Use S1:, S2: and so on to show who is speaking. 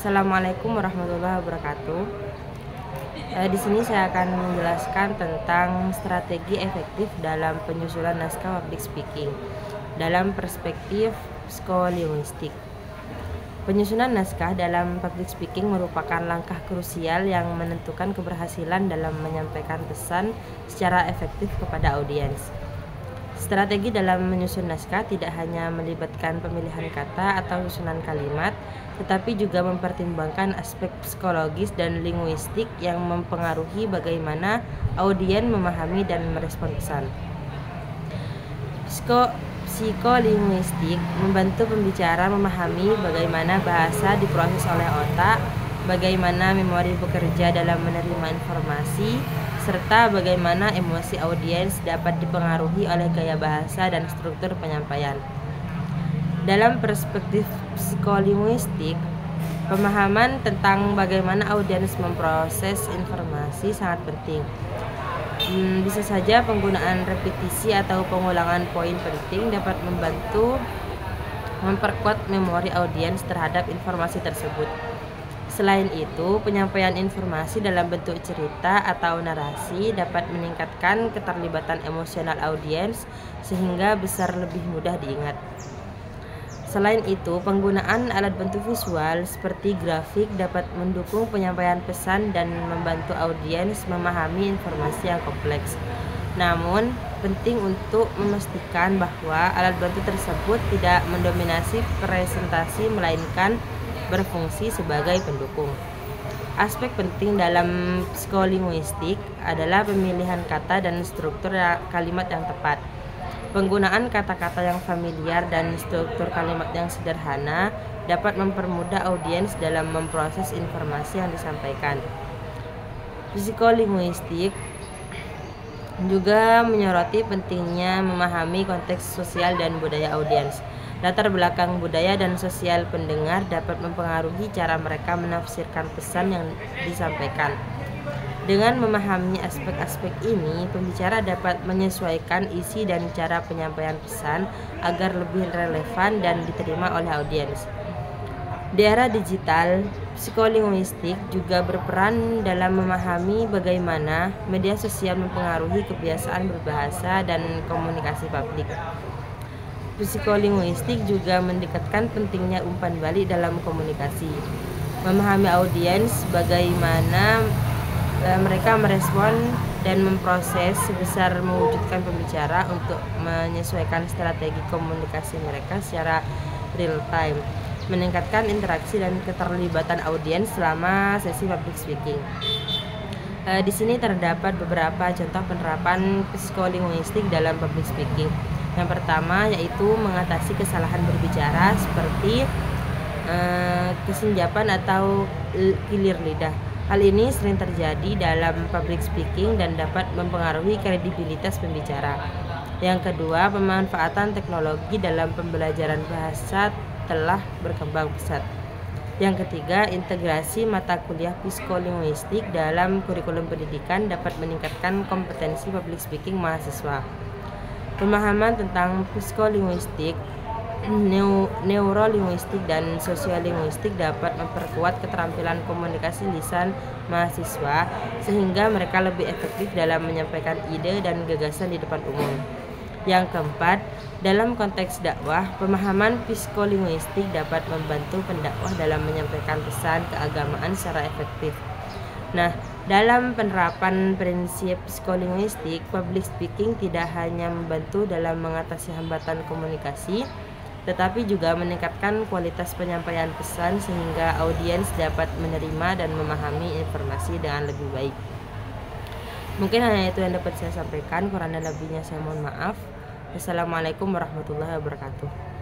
S1: Assalamualaikum warahmatullahi wabarakatuh. Di sini saya akan menjelaskan tentang strategi efektif dalam penyusunan naskah public speaking dalam perspektif psikolinguistik. Penyusunan naskah dalam public speaking merupakan langkah krusial yang menentukan keberhasilan dalam menyampaikan pesan secara efektif kepada audiens. Strategi dalam menyusun naskah tidak hanya melibatkan pemilihan kata atau susunan kalimat, tetapi juga mempertimbangkan aspek psikologis dan linguistik yang mempengaruhi bagaimana audien memahami dan merespon pesan. Psikolinguistik membantu pembicara memahami bagaimana bahasa diproses oleh otak, bagaimana memori bekerja dalam menerima informasi, serta bagaimana emosi audiens dapat dipengaruhi oleh gaya bahasa dan struktur penyampaian. Dalam perspektif psikolinguistik, pemahaman tentang bagaimana audiens memproses informasi sangat penting. Bisa saja penggunaan repetisi atau pengulangan poin penting dapat membantu memperkuat memori audiens terhadap informasi tersebut. Selain itu, penyampaian informasi dalam bentuk cerita atau narasi dapat meningkatkan keterlibatan emosional audiens sehingga besar lebih mudah diingat. Selain itu, penggunaan alat bantu visual seperti grafik dapat mendukung penyampaian pesan dan membantu audiens memahami informasi yang kompleks. Namun, penting untuk memastikan bahwa alat bantu tersebut tidak mendominasi presentasi melainkan berfungsi sebagai pendukung. Aspek penting dalam psikolinguistik adalah pemilihan kata dan struktur kalimat yang tepat. Penggunaan kata-kata yang familiar dan struktur kalimat yang sederhana dapat mempermudah audiens dalam memproses informasi yang disampaikan. Psikolinguistik juga menyoroti pentingnya memahami konteks sosial dan budaya audiens. Latar belakang budaya dan sosial pendengar dapat mempengaruhi cara mereka menafsirkan pesan yang disampaikan. Dengan memahami aspek-aspek ini, pembicara dapat menyesuaikan isi dan cara penyampaian pesan agar lebih relevan dan diterima oleh audiens. Di era digital, psikolinguistik juga berperan dalam memahami bagaimana media sosial mempengaruhi kebiasaan berbahasa dan komunikasi publik. Psikolinguistik juga mendekatkan pentingnya umpan balik dalam komunikasi. Memahami audiens bagaimana mereka merespon dan memproses sebesar mewujudkan pembicara untuk menyesuaikan strategi komunikasi mereka secara real time, meningkatkan interaksi dan keterlibatan audiens selama sesi public speaking. Di sini terdapat beberapa contoh penerapan psikolinguistik dalam public speaking. Yang pertama yaitu mengatasi kesalahan berbicara seperti kesenjapan atau kilir lidah. Hal ini sering terjadi dalam public speaking dan dapat mempengaruhi kredibilitas pembicara. Yang kedua, pemanfaatan teknologi dalam pembelajaran bahasa telah berkembang pesat. Yang ketiga, integrasi mata kuliah psikolinguistik dalam kurikulum pendidikan dapat meningkatkan kompetensi public speaking mahasiswa. Pemahaman tentang psikolinguistik, neurolinguistik dan sosiolinguistik dapat memperkuat keterampilan komunikasi lisan mahasiswa sehingga mereka lebih efektif dalam menyampaikan ide dan gagasan di depan umum. Yang keempat, dalam konteks dakwah, pemahaman psikolinguistik dapat membantu pendakwah dalam menyampaikan pesan keagamaan secara efektif. Nah, dalam penerapan prinsip psikolinguistik, public speaking tidak hanya membantu dalam mengatasi hambatan komunikasi, tetapi juga meningkatkan kualitas penyampaian pesan sehingga audiens dapat menerima dan memahami informasi dengan lebih baik. Mungkin hanya itu yang dapat saya sampaikan, kurang dan lebihnya saya mohon maaf. Wassalamualaikum warahmatullahi wabarakatuh.